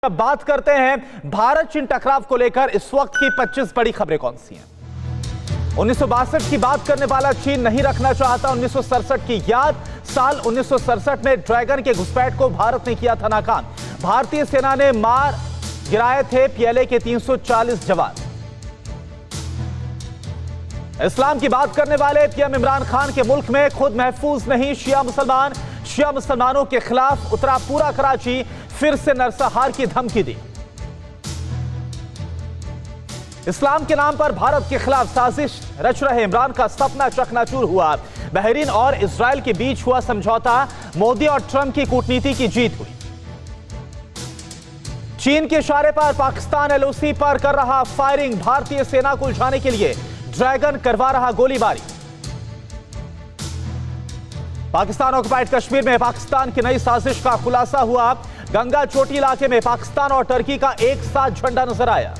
अब बात करते हैं भारत चीन टकराव को लेकर इस वक्त की 25 बड़ी खबरें कौन सी हैं। 1962 की बात करने वाला चीन नहीं रखना चाहता 1967 की याद। साल 1967 में ड्रैगन के घुसपैठ को भारत ने किया था नाकाम। भारतीय सेना ने मार गिराए थे पीएलए के 340 जवान। इस्लाम की बात करने वाले पीएम इमरान खान के मुल्क में खुद महफूज नहीं शिया मुसलमानों के खिलाफ उतरा पूरा कराची, फिर से नरसंहार की धमकी दी। इस्लाम के नाम पर भारत के खिलाफ साजिश रच रहे इमरान का सपना चकनाचूर हुआ। बहरीन और इजरायल के बीच हुआ समझौता, मोदी और ट्रंप की कूटनीति की जीत हुई। चीन के इशारे पर पाकिस्तान एलओसी पर कर रहा फायरिंग, भारतीय सेना को उलझाने के लिए ड्रैगन करवा रहा गोलीबारी। पाकिस्तान ऑक्युपाइड कश्मीर में पाकिस्तान की नई साजिश का खुलासा हुआ। गंगा चोटी इलाके में पाकिस्तान और टर्की का एक साथ झंडा नजर आया।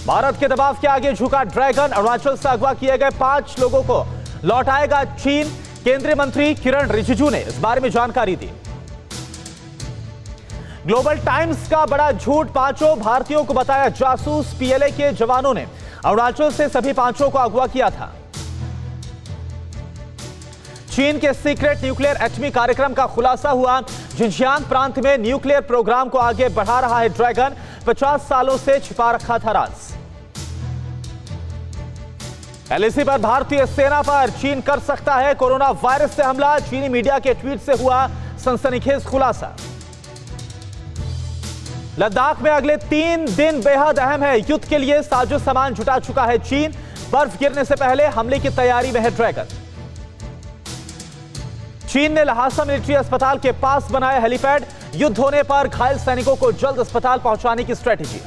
भारत के दबाव के आगे झुका ड्रैगन, अरुणाचल से अगवा किए गए 5 लोगों को लौटाएगा चीन। केंद्रीय मंत्री किरण रिजिजू ने इस बारे में जानकारी दी। ग्लोबल टाइम्स का बड़ा झूठ, 5 भारतीयों को बताया जासूस। पीएलए के जवानों ने अरुणाचल से सभी 5 को अगवा किया था। चीन के सीक्रेट न्यूक्लियर एटमी कार्यक्रम का खुलासा हुआ। जिनजियांग प्रांत में न्यूक्लियर प्रोग्राम को आगे बढ़ा रहा है ड्रैगन, 50 सालों से छिपा रखा था राज। एलएसी पर भारतीय सेना पर चीन कर सकता है कोरोना वायरस से हमला, चीनी मीडिया के ट्वीट से हुआ सनसनीखेज खुलासा। लद्दाख में अगले 3 दिन बेहद अहम है, युद्ध के लिए साजो सामान जुटा चुका है चीन। बर्फ गिरने से पहले हमले की तैयारी में है ड्रैगन। चीन ने लहासा मिलिट्री अस्पताल के पास बनाया हेलीपैड, युद्ध होने पर घायल सैनिकों को जल्द अस्पताल पहुंचाने की स्ट्रेटेजी।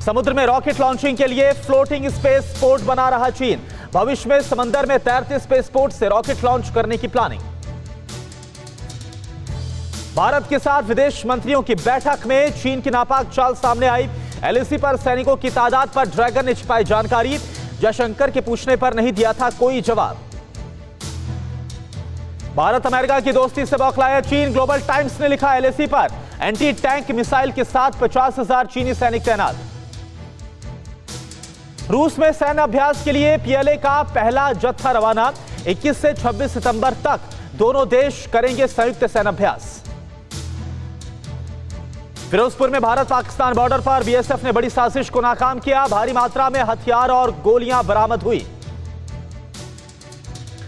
समुद्र में रॉकेट लॉन्चिंग के लिए फ्लोटिंग स्पेस पोर्ट बना रहा चीन। भविष्य में समंदर में तैरते स्पेस पोर्ट से रॉकेट लॉन्च करने की प्लानिंग। भारत के साथ विदेश मंत्रियों की बैठक में चीन की नापाक चाल सामने आई। एलएसी पर सैनिकों की तादाद पर ड्रैगन ने छिपाई जानकारी, जयशंकर के पूछने पर नहीं दिया था कोई जवाब। भारत अमेरिका की दोस्ती से बौखलाया चीन। ग्लोबल टाइम्स ने लिखा एलएसी पर एंटी टैंक मिसाइल के साथ 50,000 चीनी सैनिक तैनात। रूस में सैन्य अभ्यास के लिए पीएलए का पहला जत्था रवाना। 21 से 26 सितंबर तक दोनों देश करेंगे संयुक्त सैन्य अभ्यास। फिरोजपुर में भारत पाकिस्तान बॉर्डर पर बीएसएफ ने बड़ी साजिश को नाकाम किया। भारी मात्रा में हथियार और गोलियां बरामद हुई।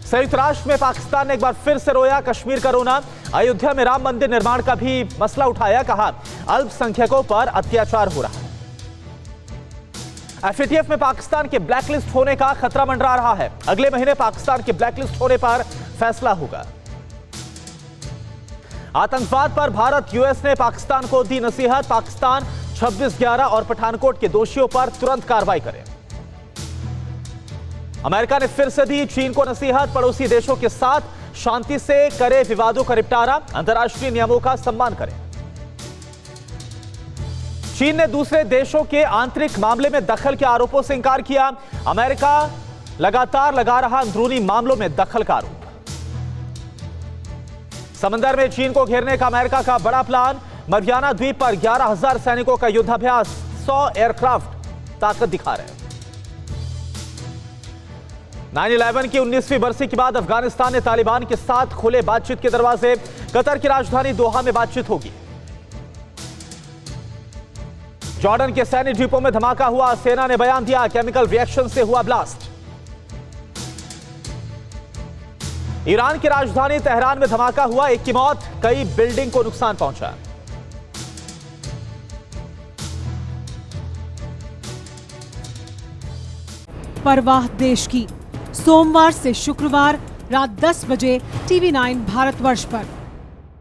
संयुक्त राष्ट्र में पाकिस्तान ने एक बार फिर से रोया कश्मीर का रोना। अयोध्या में राम मंदिर निर्माण का भी मसला उठाया, कहा अल्पसंख्यकों पर अत्याचार हो रहा है। एफएटीएफ में पाकिस्तान के ब्लैकलिस्ट होने का खतरा मंडरा रहा है। अगले महीने पाकिस्तान के ब्लैकलिस्ट होने पर फैसला होगा। आतंकवाद पर भारत यूएस ने पाकिस्तान को दी नसीहत, पाकिस्तान 26/11 और पठानकोट के दोषियों पर तुरंत कार्रवाई करे। अमेरिका ने फिर से दी चीन को नसीहत, पड़ोसी देशों के साथ शांति से करे विवादों का निपटारा, अंतर्राष्ट्रीय नियमों का सम्मान करें। चीन ने दूसरे देशों के आंतरिक मामले में दखल के आरोपों से इंकार किया। अमेरिका लगातार लगा रहा अंदरूनी मामलों में दखल का आरोप। समंदर में चीन को घेरने का अमेरिका का बड़ा प्लान। मरियाना द्वीप पर 11,000 सैनिकों का युद्धाभ्यास, 100 एयरक्राफ्ट ताकत दिखा रहे हैं। 9/11 की 19वीं बरसी के बाद अफगानिस्तान ने तालिबान के साथ खोले बातचीत के दरवाजे। कतर की राजधानी दोहा में बातचीत होगी। जॉर्डन के सैन्य द्वीपों में धमाका हुआ, सेना ने बयान दिया केमिकल रिएक्शन से हुआ ब्लास्ट। ईरान की राजधानी तेहरान में धमाका हुआ, 1 की मौत, कई बिल्डिंग को नुकसान पहुंचा। परवाह देश की, सोमवार से शुक्रवार रात 10 बजे TV9 भारतवर्ष पर।